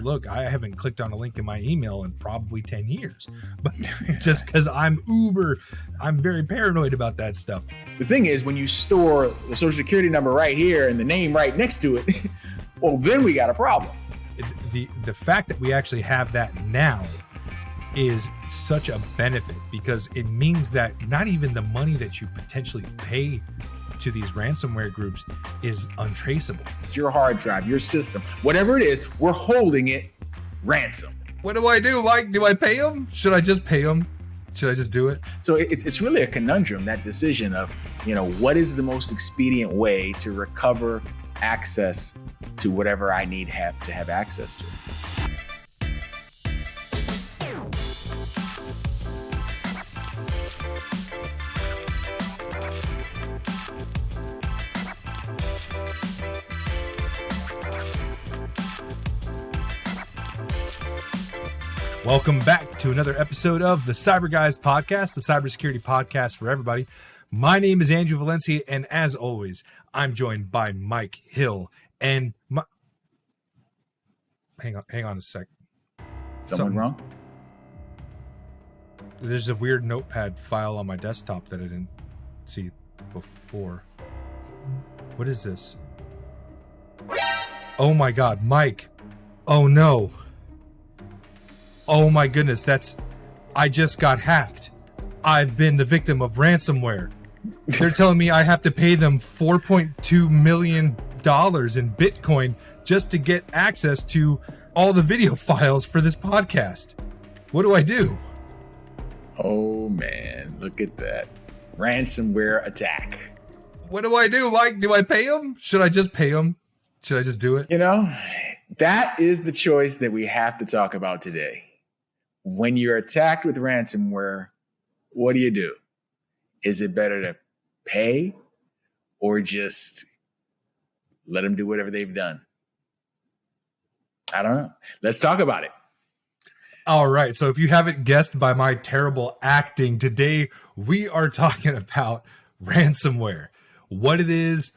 look, I haven't clicked on a link in my email in probably 10 years, but just because I'm very paranoid about that stuff. The thing is, when you store the social security number right here and the name right next to it, well, then we got a problem. The fact that we actually have that now is such a benefit, because it means that not even the money that you potentially pay to these ransomware groups is untraceable. Your hard drive, your system, whatever it is, we're holding it ransom. What do I do, Mike? Do I pay them? Should I just pay them? Should I just do it? So it's really a conundrum, that decision of, what is the most expedient way to recover access to whatever I need to have access to. Welcome back to another episode of the Cyber Guys podcast, the cybersecurity podcast for everybody. My name is Andrew Valencia, and as always, I'm joined by Mike Hill. And hang on a sec. Something wrong? There's a weird notepad file on my desktop that I didn't see before. What is this? Oh my God, Mike. Oh no. Oh my goodness, I just got hacked. I've been the victim of ransomware. They're telling me I have to pay them $4.2 million in Bitcoin just to get access to all the video files for this podcast. What do I do? Oh man, look at that. Ransomware attack. What do I do, Mike? Do I pay them? Should I just pay them? Should I just do it? That is the choice that we have to talk about today. When you're attacked with ransomware, what do you do? Is it better to pay or just let them do whatever they've done? I don't know. Let's talk about it. All right. So if you haven't guessed by my terrible acting, today we are talking about ransomware, what it is,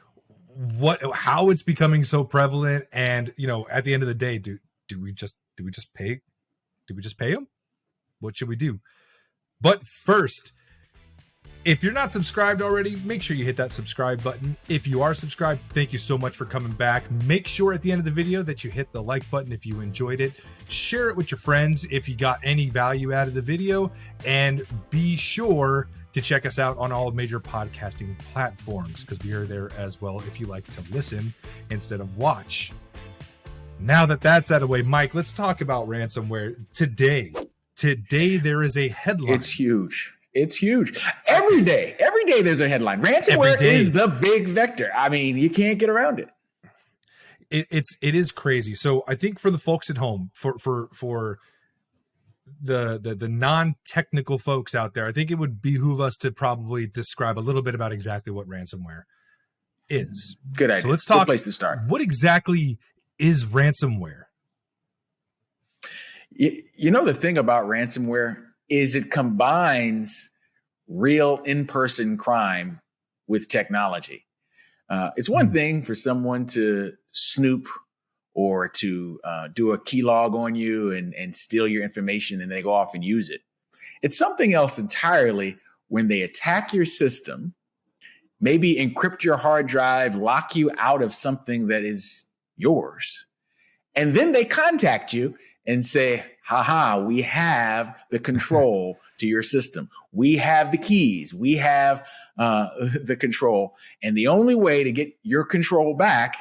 how it's becoming so prevalent, and at the end of the day, do we just pay? Do we just pay them? What should we do? But first, if you're not subscribed already, make sure you hit that subscribe button. If you are subscribed, thank you so much for coming back. Make sure at the end of the video that you hit the like button if you enjoyed it. Share it with your friends if you got any value out of the video. And be sure to check us out on all major podcasting platforms, because we are there as well if you like to listen instead of watch. Now that that's out of the way, Mike, let's talk about ransomware today. Today, there is a headline. It's huge. Every day there's a headline. Ransomware is the big vector. I mean, you can't get around it. It is crazy. So I think for the folks at home, for the non-technical folks out there, I think it would behoove us to probably describe a little bit about exactly what ransomware is. Good idea. So let's talk. Good place to start. What exactly is ransomware? The thing about ransomware is it combines real in-person crime with technology. It's one thing for someone to snoop or to do a keylog on you and steal your information and they go off and use it. It's something else entirely when they attack your system, maybe encrypt your hard drive, lock you out of something that is yours, and then they contact you and say, haha, we have the control to your system. We have the keys. We have the control. And the only way to get your control back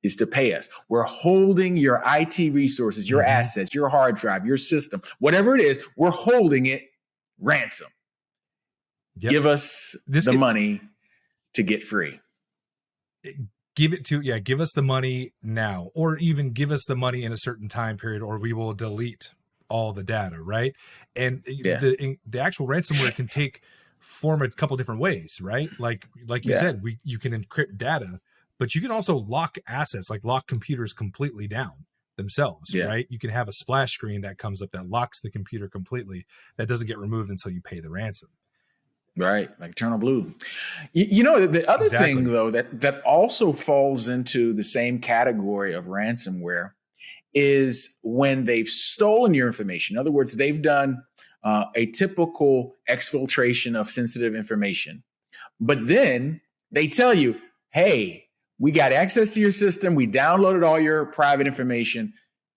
is to pay us. We're holding your IT resources, your assets, your hard drive, your system, whatever it is, we're holding it ransom. Yep. Give us the money to get free. Give us the money now, or even give us the money in a certain time period, or we will delete all the data, right? And the actual ransomware can take form a couple different ways, right? Like you said, you can encrypt data, but you can also lock assets, like lock computers completely down themselves, right? You can have a splash screen that comes up that locks the computer completely, that doesn't get removed until you pay the ransom. Right, like Eternal Blue. The other thing, though, that also falls into the same category of ransomware is when they've stolen your information. In other words, they've done a typical exfiltration of sensitive information. But then they tell you, hey, we got access to your system. We downloaded all your private information.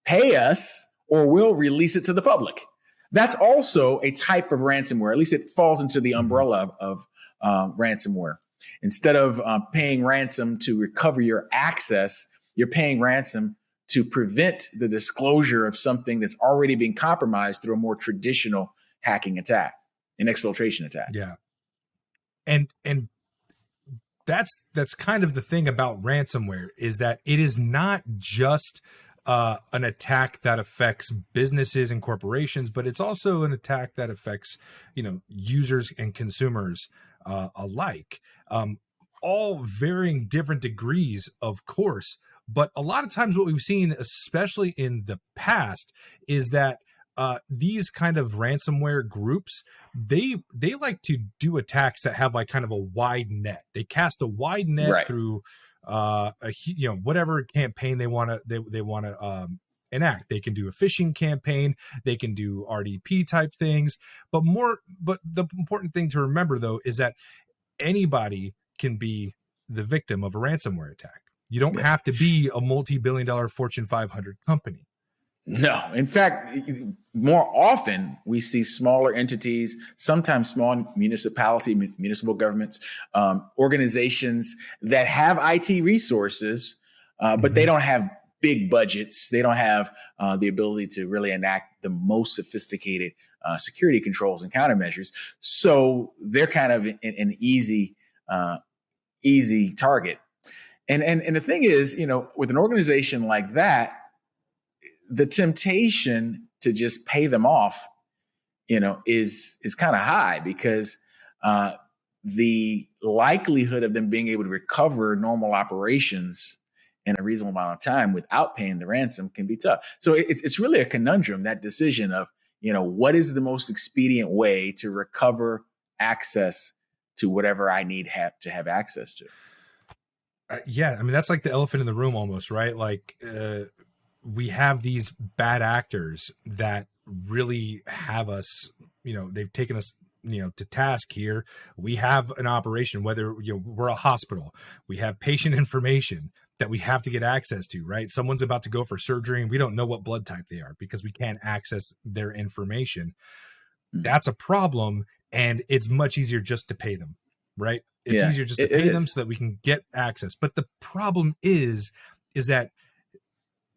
Pay us or we'll release it to the public. That's also a type of ransomware. At least it falls into the umbrella of ransomware. Instead of paying ransom to recover your access, you're paying ransom to prevent the disclosure of something that's already been compromised through a more traditional hacking attack, an exfiltration attack. Yeah. And that's kind of the thing about ransomware, is that it is not just an attack that affects businesses and corporations, but it's also an attack that affects, users and consumers alike, all varying different degrees, of course. But a lot of times what we've seen, especially in the past, is that these kind of ransomware groups, they like to do attacks that have like kind of a wide net. They cast a wide net through whatever campaign they want to enact. They can do a phishing campaign, they can do RDP type things, but the important thing to remember though is that anybody can be the victim of a ransomware attack. You don't have to be a multi-billion-dollar Fortune 500 company. No. In fact, more often we see smaller entities, sometimes small municipal governments, organizations that have IT resources, but they don't have big budgets. They don't have the ability to really enact the most sophisticated security controls and countermeasures. So they're kind of an easy target. And the thing is, with an organization like that, the temptation to just pay them off, is kind of high, because the likelihood of them being able to recover normal operations in a reasonable amount of time without paying the ransom can be tough. So it's really a conundrum, that decision of, what is the most expedient way to recover access to whatever I need to have access to. Yeah, I mean, that's like the elephant in the room almost, right? Like we have these bad actors that really have us, they've taken us, to task here. We have an operation, whether we're a hospital, we have patient information that we have to get access to, right? Someone's about to go for surgery and we don't know what blood type they are because we can't access their information. That's a problem, and it's much easier just to pay them, right? It's easier just to pay them so that we can get access. But the problem is that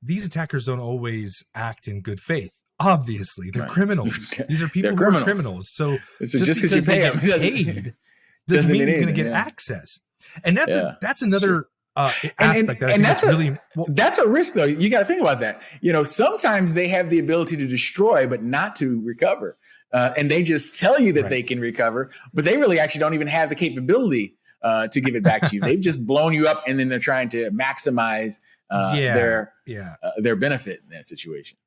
these attackers don't always act in good faith. Obviously, they're criminals. These are people who are criminals. So just because you pay them doesn't mean you're going to get access. And that's another aspect and that's a risk, though. You got to think about that. Sometimes they have the ability to destroy, but not to recover. And they just tell you that they can recover, but they really actually don't even have the capability to give it back to you. They've just blown you up, and then they're trying to maximize their benefit in that situation.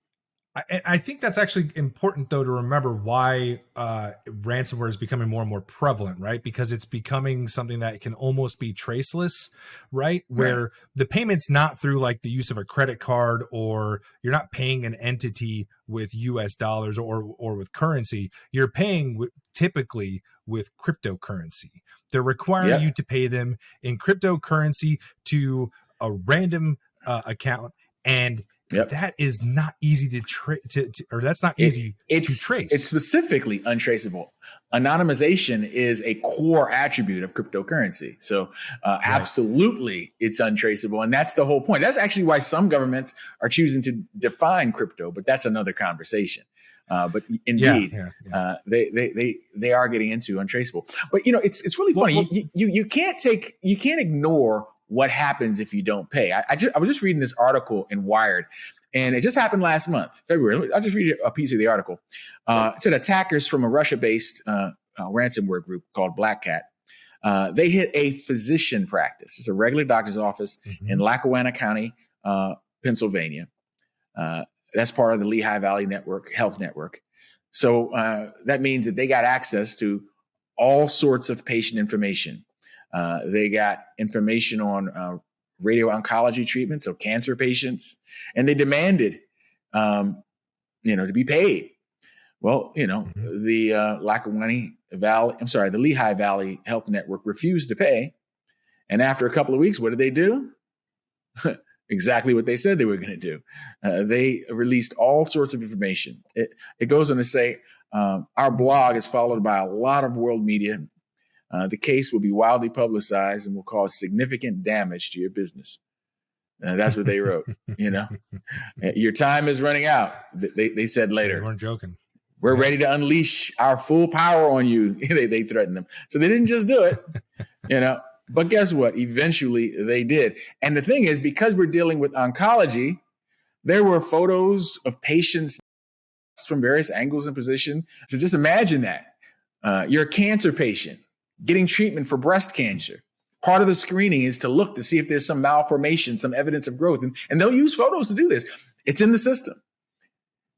I think that's actually important, though, to remember why ransomware is becoming more and more prevalent, right? Because it's becoming something that can almost be traceless, right? Where the payment's not through like the use of a credit card, or you're not paying an entity with US dollars or with currency. You're paying typically with cryptocurrency. They're requiring you to pay them in cryptocurrency to a random account, and that is not easy to trace. It's specifically untraceable. Anonymization is a core attribute of cryptocurrency. So absolutely, it's untraceable. And that's the whole point. That's actually why some governments are choosing to define crypto, but that's another conversation. But indeed, they are getting into untraceable. But it's really funny. You can't ignore what happens if you don't pay. I was just reading this article in Wired, and it just happened last month, February. I'll just read a piece of the article. It said attackers from a Russia-based ransomware group called Black Cat. They hit a physician practice. It's a regular doctor's office in Lackawanna County, Pennsylvania. That's part of the Lehigh Valley Health Network. So that means that they got access to all sorts of patient information. They got information on radio oncology treatment, so cancer patients, and they demanded to be paid. Well, Mhm. the the Lehigh Valley Health Network refused to pay. And after a couple of weeks, what did they do? Exactly what they said they were going to do. They released all sorts of information. It goes on to say, our blog is followed by a lot of world media. The case will be wildly publicized and will cause significant damage to your business. That's what they wrote. Your time is running out. They said They later. weren't joking. We're Yeah. ready to unleash our full power on you. They threatened them. So they didn't just do it, But guess what? Eventually they did. And the thing is, because we're dealing with oncology, there were photos of patients from various angles and positions. So just imagine that. You're a cancer patient getting treatment for breast cancer. Part of the screening is to look to see if there's some malformation, some evidence of growth. And they'll use photos to do this. It's in the system.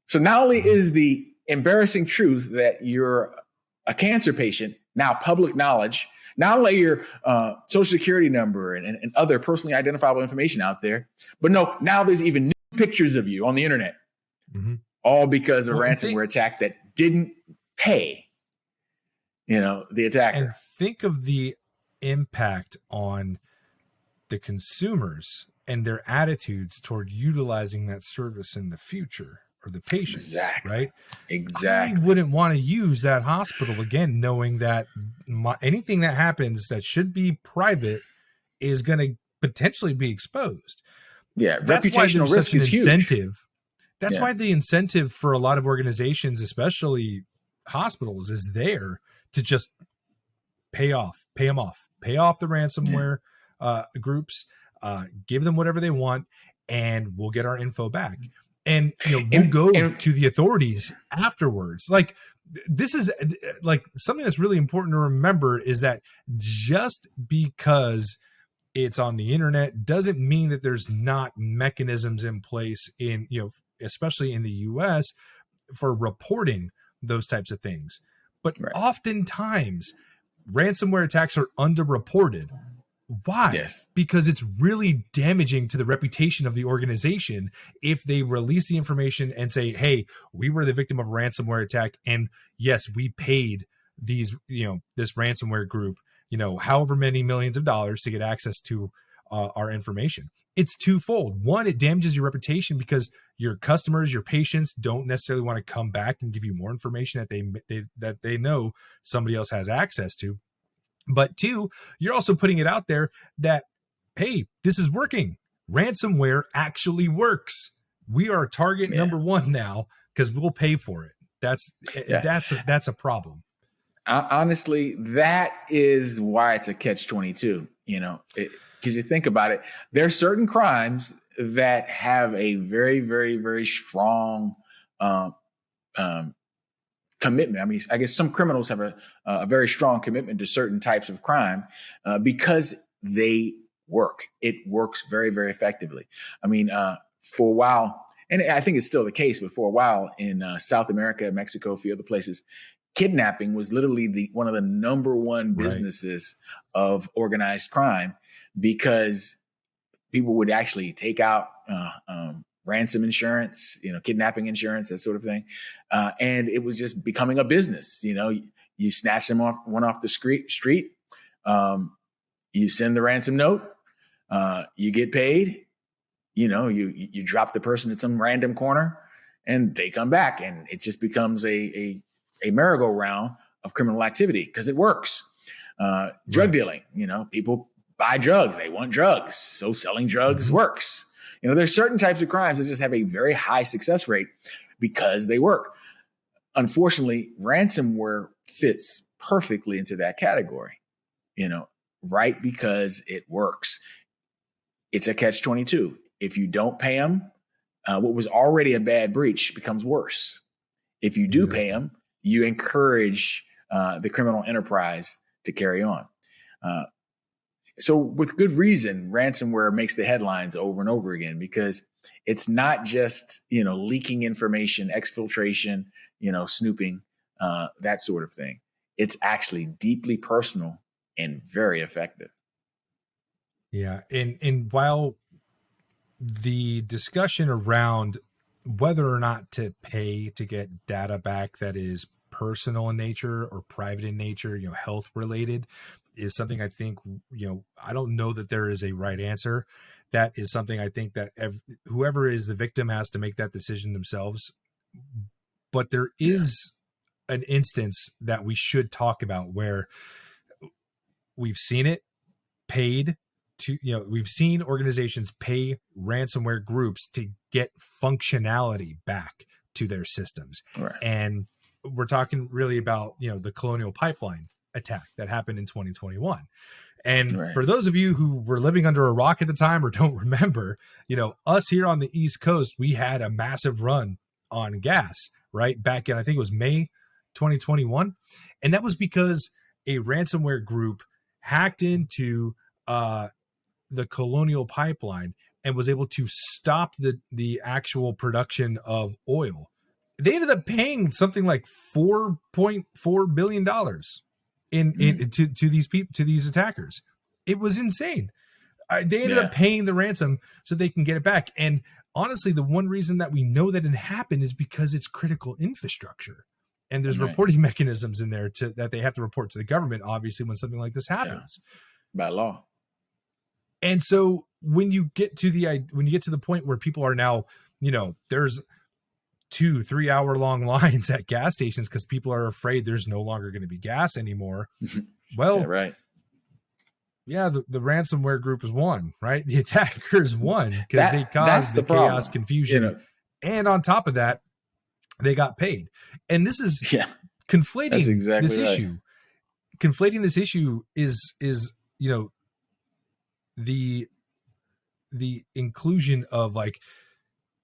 So not only is the embarrassing truth that you're a cancer patient now public knowledge, not only your social security number and other personally identifiable information out there, but no, now there's even new pictures of you on the internet, all because of a ransomware attack that didn't pay, the attacker. And think of the impact on the consumers and their attitudes toward utilizing that service in the future, or the patients, right? Exactly. I wouldn't want to use that hospital again, knowing that anything that happens that should be private is going to potentially be exposed. Yeah, That's reputational risk is incentive. huge. That's why the incentive for a lot of organizations, especially hospitals, is there to just pay off the ransomware groups, give them whatever they want, and we'll get our info back. And we'll go to the authorities afterwards. Like, this is like something that's really important to remember, is that just because it's on the internet doesn't mean that there's not mechanisms in place in, especially in the US, for reporting those types of things. But oftentimes ransomware attacks are underreported. Why? Yes. Because it's really damaging to the reputation of the organization if they release the information and say, hey, we were the victim of a ransomware attack, and yes, we paid these, this ransomware group, however many millions of dollars to get access to our information. It's twofold. One, it damages your reputation because your customers, your patients don't necessarily want to come back and give you more information that they know somebody else has access to. But two, you're also putting it out there that, hey, this is working. Ransomware actually works. We are target number one now because we'll pay for it. That's a problem. Honestly, that is why it's a catch-22. Because you think about it, there are certain crimes that have a very, very, very strong commitment. I mean, I guess some criminals have a very strong commitment to certain types of crime because they work. It works very, very effectively. I mean, for a while, and I think it's still the case, but for a while in South America, Mexico, a few other places, kidnapping was literally one of the number one businesses of organized crime, because people would actually take out ransom insurance, kidnapping insurance, that sort of thing. And it was just becoming a business. You snatch them one off the street, you send the ransom note, you get paid, you drop the person at some random corner and they come back, and it just becomes a merry-go-round of criminal activity because it works. Drug dealing, people buy drugs, they want drugs. So selling drugs works. There's certain types of crimes that just have a very high success rate because they work. Unfortunately, ransomware fits perfectly into that category, right? Because it works. It's a catch-22. If you don't pay them, what was already a bad breach becomes worse. If you do pay them, you encourage the criminal enterprise to carry on. So with good reason, ransomware makes the headlines over and over again, because it's not just, leaking information, exfiltration, snooping, that sort of thing. It's actually deeply personal and very effective. Yeah. And while the discussion around whether or not to pay to get data back that is personal in nature or private in nature, health related, is something I think, I don't know that there is a right answer. That is something I think that whoever is the victim has to make that decision themselves. But there is an instance that we should talk about where we've seen it paid to, we've seen organizations pay ransomware groups to get functionality back to their systems. Right. And we're talking really about, the Colonial Pipeline attack that happened in 2021. And for those of you who were living under a rock at the time or don't remember, us here on the East Coast, we had a massive run on gas, right? Back in, I think it was May 2021. And that was because a ransomware group hacked into the Colonial Pipeline and was able to stop the actual production of oil. They ended up paying something like $4.4 billion to these people, to these attackers. It was insane. They ended up paying the ransom so they can get it back. And honestly, the one reason that we know that it happened is because it's critical infrastructure. And there's reporting mechanisms in there that they have to report to the government, obviously, when something like this happens. By law. And so when you get to the point where people are now, there's 2-3 hour long lines at gas stations because people are afraid there's no longer going to be gas anymore. Well, the ransomware group is one, right? The attackers won because they caused the chaos, confusion. And on top of that, they got paid. And this is conflating this issue. Conflating this issue is the inclusion of like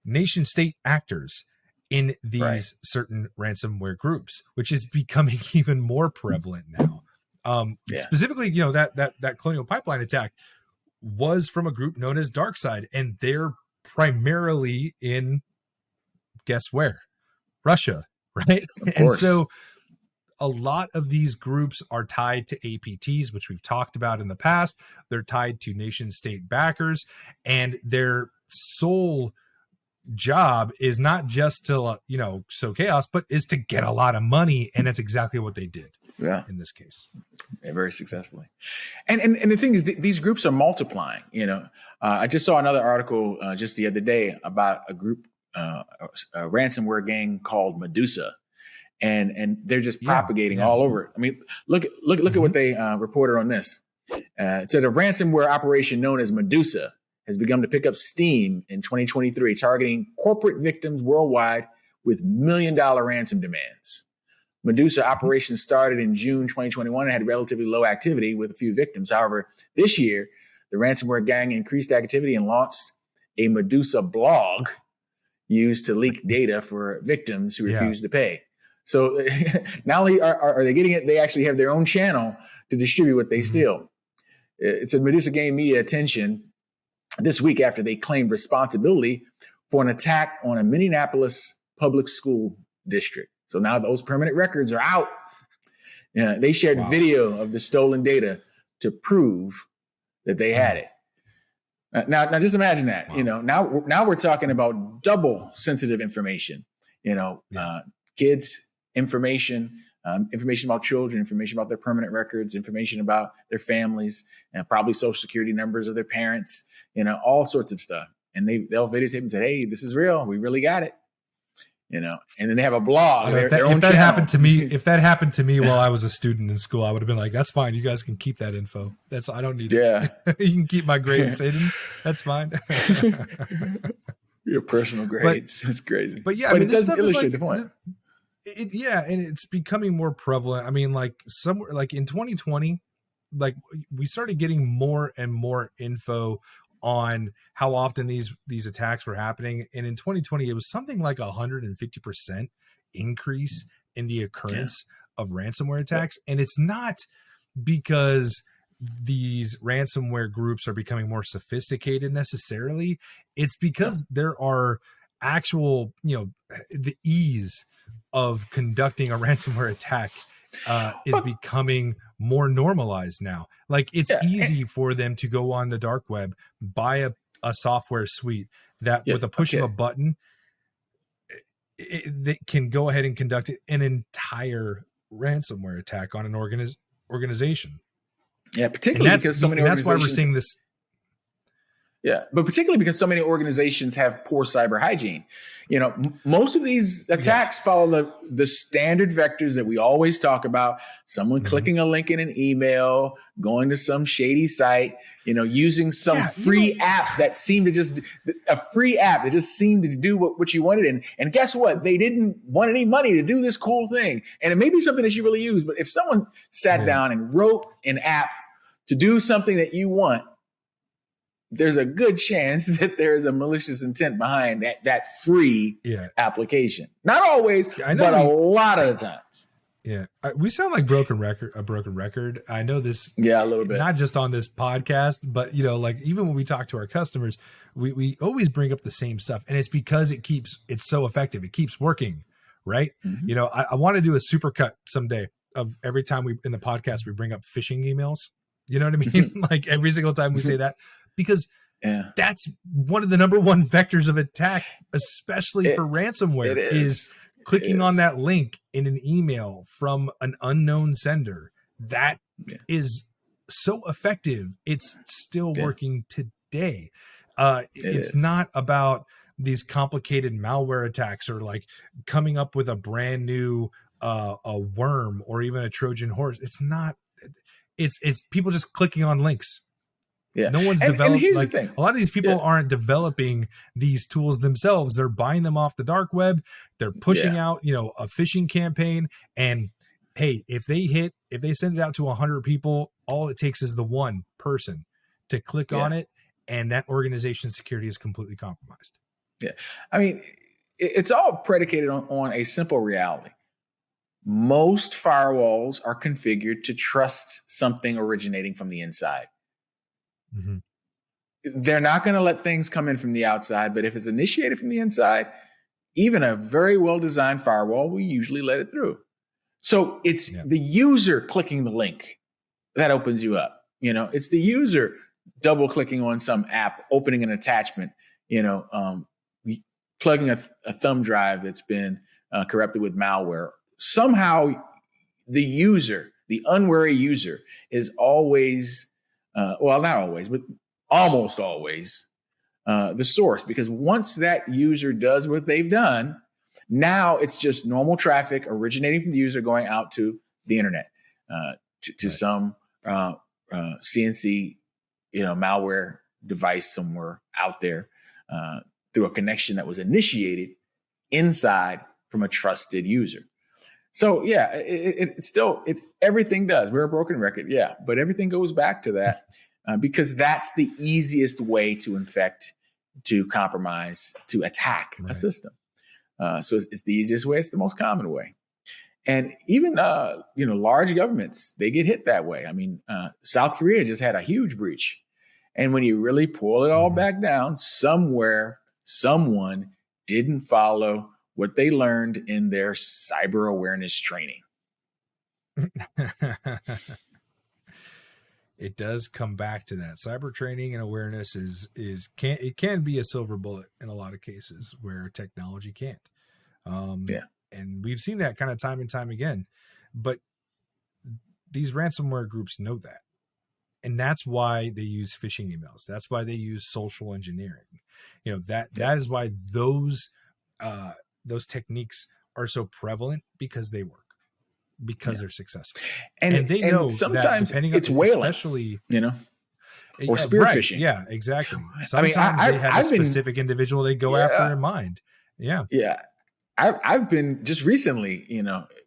nation state actors in these certain ransomware groups, which is becoming even more prevalent now. Specifically, that Colonial Pipeline attack was from a group known as DarkSide, and they're primarily in, guess where? Russia, right? And so a lot of these groups are tied to APTs, which we've talked about in the past. They're tied to nation state backers, and their sole job is not just to, sow chaos, but is to get a lot of money. And that's exactly what they did in this case. Very successfully. And the thing is, these groups are multiplying. I just saw another article just the other day about a group, a ransomware gang called Medusa, and they're just propagating all over. I mean, look at what they reported on this. It said a ransomware operation known as Medusa has begun to pick up steam in 2023, targeting corporate victims worldwide with $1 million ransom demands. Medusa operations started in June 2021 and had relatively low activity with a few victims. However, this year, the ransomware gang increased activity and launched a Medusa blog used to leak data for victims who refused to pay. So not only are they getting it, they actually have their own channel to distribute what they steal. It said Medusa gained media attention this week after they claimed responsibility for an attack on a Minneapolis public school district. So now those permanent records are out. They shared video of the stolen data to prove that they had it. Now just imagine that. Now we're talking about double sensitive information. Kids' information, information about children, information about their permanent records, information about their families, and probably social security numbers of their parents. All sorts of stuff. And they'll videotape and say, "Hey, this is real. We really got it." And then they have a blog. If that happened to me while I was a student in school, I would have been like, "That's fine. You guys can keep that info. I don't need it. You can keep my grades hidden. That's fine." Your personal grades. It's crazy. But it doesn't illustrate the point. And it's becoming more prevalent. I mean, like somewhere like in 2020, like we started getting more and more info on how often these attacks were happening. And in 2020, it was something like 150% increase in the occurrence of ransomware attacks. And it's not because these ransomware groups are becoming more sophisticated necessarily. It's because there are actual, the ease of conducting a ransomware attack is becoming more normalized now. Like it's easy for them to go on the dark web, buy a software suite that with a push of a button they can go ahead and conduct an entire ransomware attack on an organization. Yeah, particularly because so many and that's why we're organizations. seeing this. Yeah, but particularly because so many organizations have poor cyber hygiene. Most of these attacks follow the standard vectors that we always talk about. Someone clicking a link in an email, going to some shady site, using some free app that seemed to do what you wanted. And guess what? They didn't want any money to do this cool thing. And it may be something that you really use, but if someone sat down and wrote an app to do something that you want, there's a good chance that there's a malicious intent behind that free application. Not always, but a lot of the times. Yeah, we sound like a broken record. I know this. Yeah, a little bit. Not just on this podcast, but like even when we talk to our customers, we always bring up the same stuff, and it's because it's so effective. It keeps working, right? Mm-hmm. I want to do a supercut someday of every time in the podcast we bring up phishing emails. You know what I mean? Like every single time we say that. Because that's one of the number one vectors of attack, especially for ransomware, is clicking on that link in an email from an unknown sender. That is so effective. It's still working today. It's not about these complicated malware attacks or like coming up with a brand new a worm or even a Trojan horse. It's not. It's people just clicking on links. Yeah. No one's developed. Like, a lot of these people aren't developing these tools themselves. They're buying them off the dark web. They're pushing out, a phishing campaign. And hey, if they send it out to 100 people, all it takes is the one person to click on it, and that organization's security is completely compromised. Yeah. I mean, it's all predicated on a simple reality. Most firewalls are configured to trust something originating from the inside. Mm-hmm. They're not going to let things come in from the outside, but if it's initiated from the inside, even a very well-designed firewall will usually let it through. So it's the user clicking the link that opens you up. It's the user double-clicking on some app, opening an attachment, plugging a thumb drive that's been corrupted with malware. Somehow the user, the unwary user, is always not always, but almost always the source. Because once that user does what they've done, now it's just normal traffic originating from the user going out to the internet, to some CNC, malware device somewhere out there through a connection that was initiated inside from a trusted user. So everything does. We're a broken record, but everything goes back to that because that's the easiest way to infect, to compromise, to attack a system. So it's the easiest way. It's the most common way, and even large governments, they get hit that way. I mean, South Korea just had a huge breach, and when you really pull it all back down, somewhere someone didn't follow what they learned in their cyber awareness training. It does come back to that. Cyber training and awareness can be a silver bullet in a lot of cases where technology can't. And we've seen that kind of time and time again. But these ransomware groups know that. And that's why they use phishing emails. That's why they use social engineering. That is why those techniques are so prevalent, because they work, because they're successful, and they know sometimes that depending it's on whaling, especially or spear phishing. Yeah, exactly. Sometimes they have a specific individual they go after in mind. I've been just recently,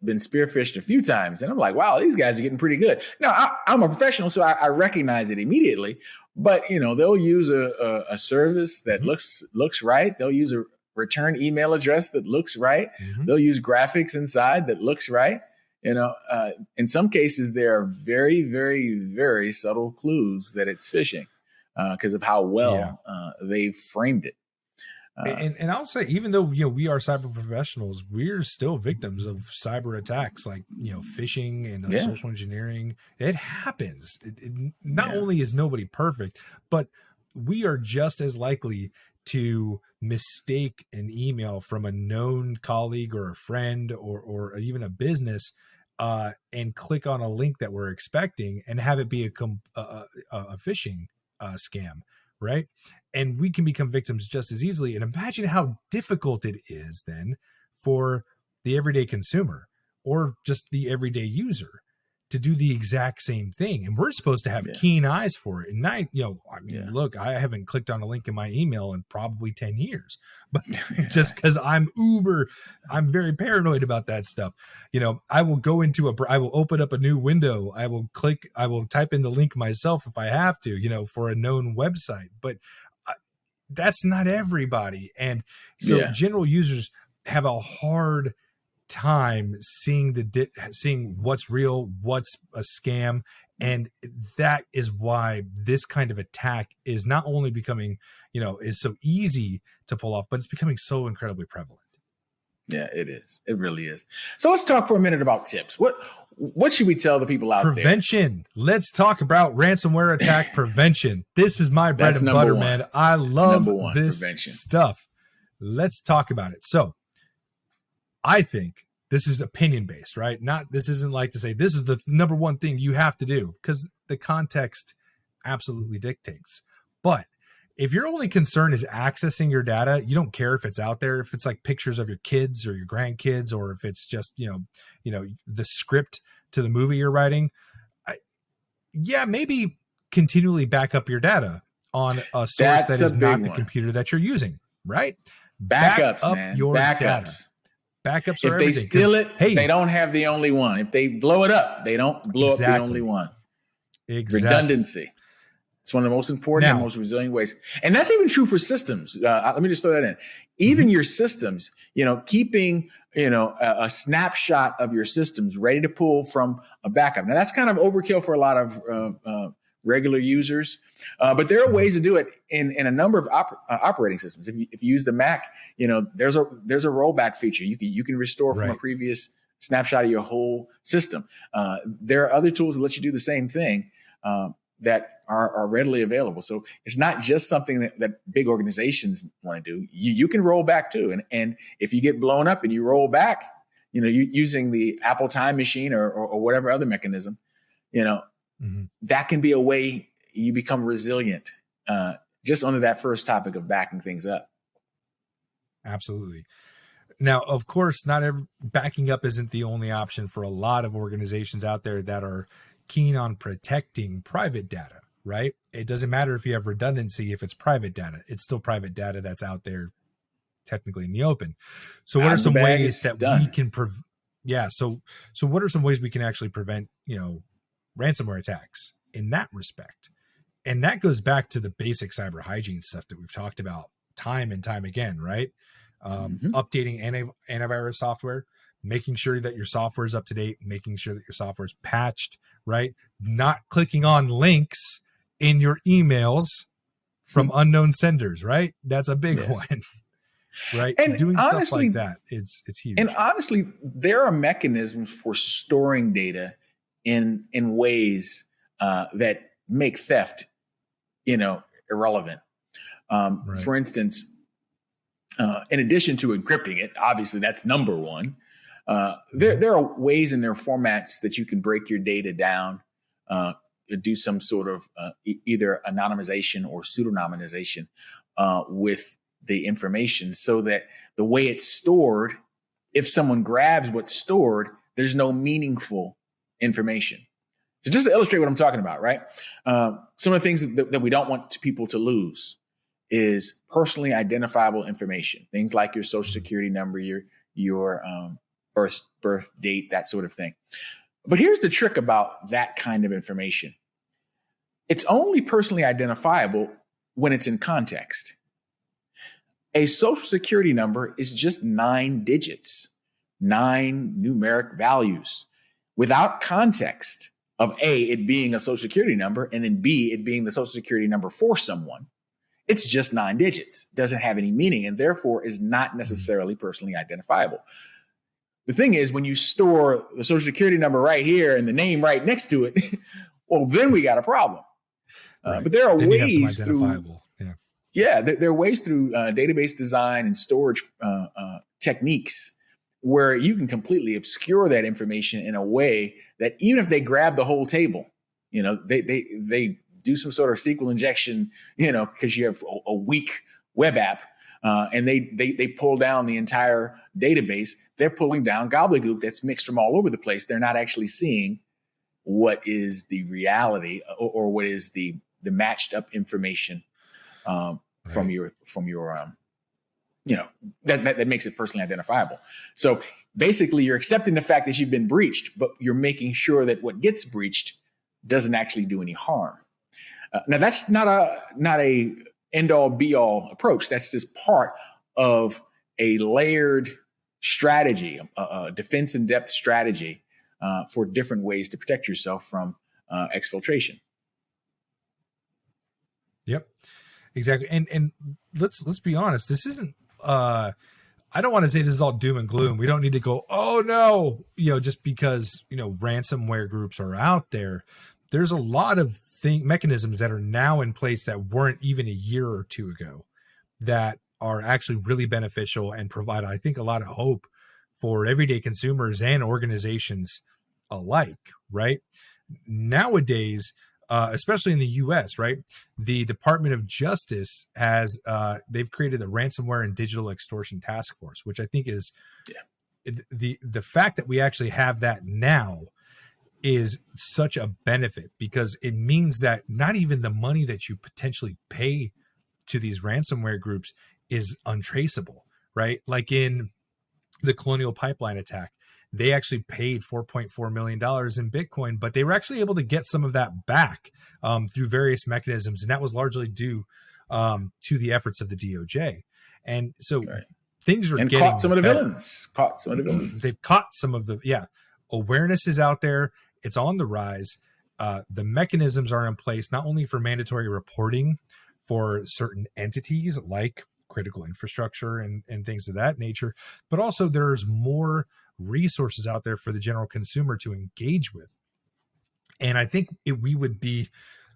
been spearphished a few times, and I'm like, wow, these guys are getting pretty good. Now, I'm a professional, so I recognize it immediately. But they'll use a service that looks right. They'll use a return email address that looks right. They'll use graphics inside that looks right. In some cases, there are very, very, very subtle clues that it's phishing because of how well they've framed it. And I'll say, even though we are cyber professionals, we're still victims of cyber attacks, like phishing and social engineering. It happens. Not only is nobody perfect, but we are just as likely to mistake an email from a known colleague or a friend or even a business and click on a link that we're expecting and have it be a phishing scam, right? And we can become victims just as easily. And imagine how difficult it is then for the everyday consumer or just the everyday user to do the exact same thing. And we're supposed to have keen eyes for it. And look, I haven't clicked on a link in my email in probably 10 years, but just because I'm very paranoid about that stuff. I will go into I will open up a new window. I will type in the link myself if I have to, for a known website, but that's not everybody. And so general users have a hard time seeing what's real, what's a scam. And that is why this kind of attack is not only becoming, is so easy to pull off, but it's becoming so incredibly prevalent. Yeah, it is. It really is. So let's talk for a minute about tips. What should we tell the people out there? Prevention. Let's talk about ransomware attack prevention. This is my bread and butter, man. I love this stuff. Let's talk about it. So I think this is opinion based, right? This isn't like to say this is the number one thing you have to do, because the context absolutely dictates. But if your only concern is accessing your data, you don't care if it's out there, if it's like pictures of your kids or your grandkids, or if it's just, the script to the movie you're writing. Maybe continually back up your data on a source that is not the computer that you're using, right? Backups, up man. your data. Backups are everything. If they steal it, they don't have the only one. If they blow it up, they don't blow up the only one. Exactly. Redundancy. It's one of the most important and most resilient ways. And that's even true for systems. Let me just throw that in. Even your systems, keeping, a snapshot of your systems ready to pull from a backup. Now, that's kind of overkill for a lot of regular users. But there are ways to do it in a number of operating systems. If you use the Mac, there's a rollback feature. You can restore from a previous snapshot of your whole system. There are other tools that let you do the same thing that are readily available. So it's not just something that big organizations want to do. You can roll back too. And if you get blown up and you roll back, you using the Apple Time Machine or whatever other mechanism, that can be a way you become resilient, just under that first topic of backing things up. Absolutely. Now, of course, backing up isn't the only option for a lot of organizations out there that are keen on protecting private data, right? It doesn't matter if you have redundancy, if it's private data, it's still private data that's out there technically in the open. So what are some ways that we can so what are some ways we can actually prevent, ransomware attacks in that respect? And that goes back to the basic cyber hygiene stuff that we've talked about time and time again, right? Updating antivirus software, making sure that your software is up to date, making sure that your software is patched, right? Not clicking on links in your emails from unknown senders, right? That's a big one, right? And doing honestly, stuff like that, it's huge. And honestly, there are mechanisms for storing data in ways that make theft, irrelevant. For instance, in addition to encrypting it, obviously that's number one. There are ways in their formats that you can break your data down, do some sort of either anonymization or pseudonymization with the information, so that the way it's stored, if someone grabs what's stored, there's no meaningful information. So just to illustrate what I'm talking about, right? Some of the things that we don't want people to lose is personally identifiable information, things like your social security number, your birth date, that sort of thing. But here's the trick about that kind of information. It's only personally identifiable when it's in context. A social security number is just 9 digits, 9 numeric values. Without context of A, it being a social security number, and then B, it being the social security number for someone, it's just 9 digits. Doesn't have any meaning, and therefore is not necessarily personally identifiable. The thing is, when you store the social security number right here and the name right next to it, well, then we got a problem. But there are ways through, Yeah, there are ways through database design and storage techniques where you can completely obscure that information in a way that even if they grab the whole table, they do some sort of SQL injection, because you have a weak web app, and they pull down the entire database. They're pulling down gobbledygook that's mixed from all over the place. They're not actually seeing what is the reality or what is the matched up information from your that makes it personally identifiable. So basically, you're accepting the fact that you've been breached, but you're making sure that what gets breached doesn't actually do any harm. Now, that's not a end all be all approach. That's just part of a layered strategy, a defense in depth strategy for different ways to protect yourself from exfiltration. Yep, exactly. And let's be honest. This isn't. I don't want to say this is all doom and gloom. We don't need to go, oh no, just because ransomware groups are out there. There's a lot of mechanisms that are now in place that weren't even a year or two ago that are actually really beneficial and provide, I think, a lot of hope for everyday consumers and organizations alike, right? Nowadays, especially in the US, right? The Department of Justice has, they've created the Ransomware and Digital Extortion Task Force, which I think is the fact that we actually have that now is such a benefit, because it means that not even the money that you potentially pay to these ransomware groups is untraceable, right? Like in the Colonial Pipeline attack, they actually paid $4.4 million in Bitcoin, but they were actually able to get some of that back through various mechanisms. And that was largely due to the efforts of the DOJ. And so things are getting caught some of the better. villains. They've caught some of the, awareness is out there. It's on the rise. The mechanisms are in place, not only for mandatory reporting for certain entities like critical infrastructure and things of that nature, but also there's more resources out there for the general consumer to engage with. And I think we would be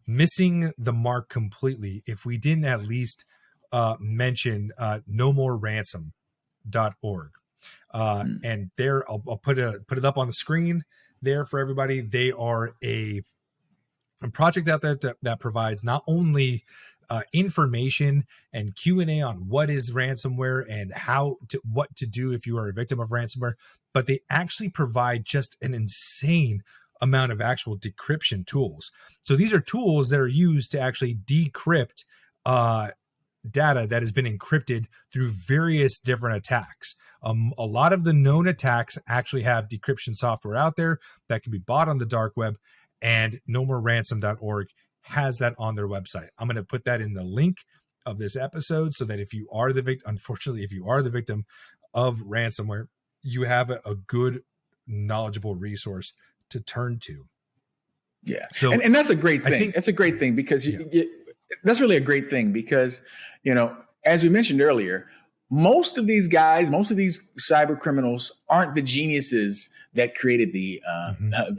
missing the mark completely if we didn't at least mention nomoreransom.org. And there, I'll put it up on the screen there for everybody. They are a project out there that provides not only information and Q&A on what is ransomware and what to do if you are a victim of ransomware, but they actually provide just an insane amount of actual decryption tools. So these are tools that are used to actually decrypt data that has been encrypted through various different attacks. A lot of the known attacks actually have decryption software out there that can be bought on the dark web, and nomoreransom.org has that on their website. I'm going to put that in the link of this episode so that if you are the victim, unfortunately, if you are the victim of ransomware, you have a good, knowledgeable resource to turn to. Yeah. So, and that's a great thing. It's a great thing because that's really a great thing because, as we mentioned earlier, most of these guys, most of these cyber criminals aren't the geniuses that created the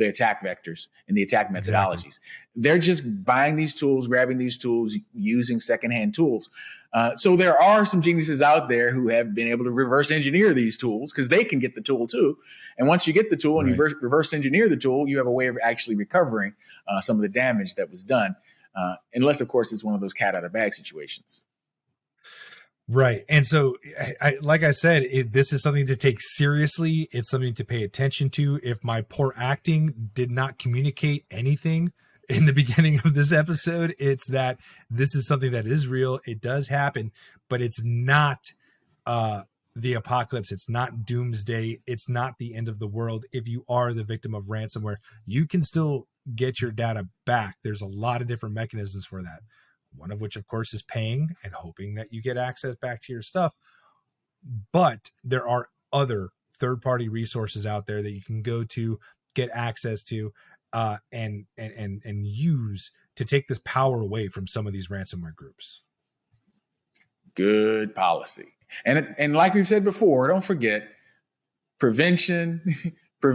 attack vectors and the attack methodologies. Exactly. They're just buying these tools, grabbing these tools, using secondhand tools. So there are some geniuses out there who have been able to reverse engineer these tools because they can get the tool too. And once you get the tool and you reverse engineer the tool, you have a way of actually recovering some of the damage that was done. Unless, of course, it's one of those cat out of bag situations. Right. And so, like I said, this is something to take seriously. It's something to pay attention to. If my poor acting did not communicate anything in the beginning of this episode, it's that this is something that is real. It does happen, but it's not the apocalypse. It's not doomsday. It's not the end of the world. If you are the victim of ransomware, you can still get your data back. There's a lot of different mechanisms for that. One of which, of course, is paying and hoping that you get access back to your stuff. But there are other third-party resources out there that you can go to, get access to, and use to take this power away from some of these ransomware groups. Good policy. And like we've said before, don't forget prevention. An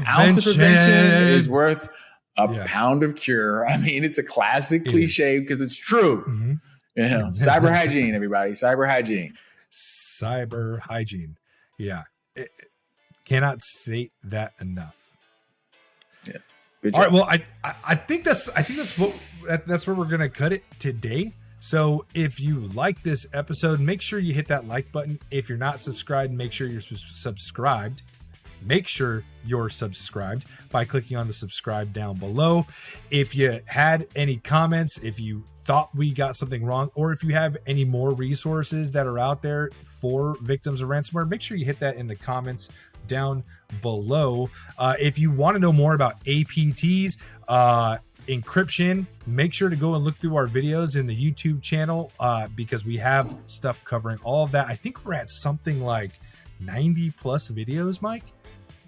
ounce of prevention is worth a pound of cure. I mean, it's a classic cliche because it's true. Cyber hygiene, everybody. Cyber hygiene. Cyber hygiene. Yeah. Cannot state that enough. Yeah. All right. Well, I think that's where we're gonna cut it today. So if you like this episode, make sure you hit that like button. If you're not subscribed, make sure you're subscribed. Make sure you're subscribed by clicking on the subscribe down below. If you had any comments, if you thought we got something wrong, or if you have any more resources that are out there for victims of ransomware, make sure you hit that in the comments down below. If you want to know more about APTs, encryption, make sure to go and look through our videos in the YouTube channel because we have stuff covering all of that. I think we're at something like 90 plus videos, Mike.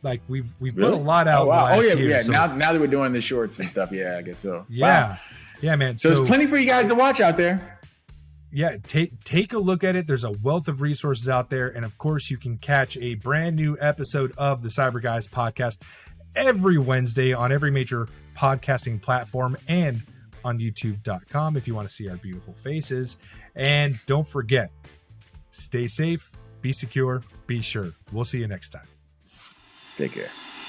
Like we've put a lot out. Oh, wow. Last year, yeah. So, now that we're doing the shorts and stuff, yeah, I guess so. Yeah, wow. Yeah, man. So there's plenty for you guys to watch out there. Yeah, take a look at it. There's a wealth of resources out there, and of course, you can catch a brand new episode of the Cyber Guys podcast every Wednesday on every major podcasting platform and on YouTube.com if you want to see our beautiful faces. And don't forget, stay safe, be secure, be sure. We'll see you next time. Take care.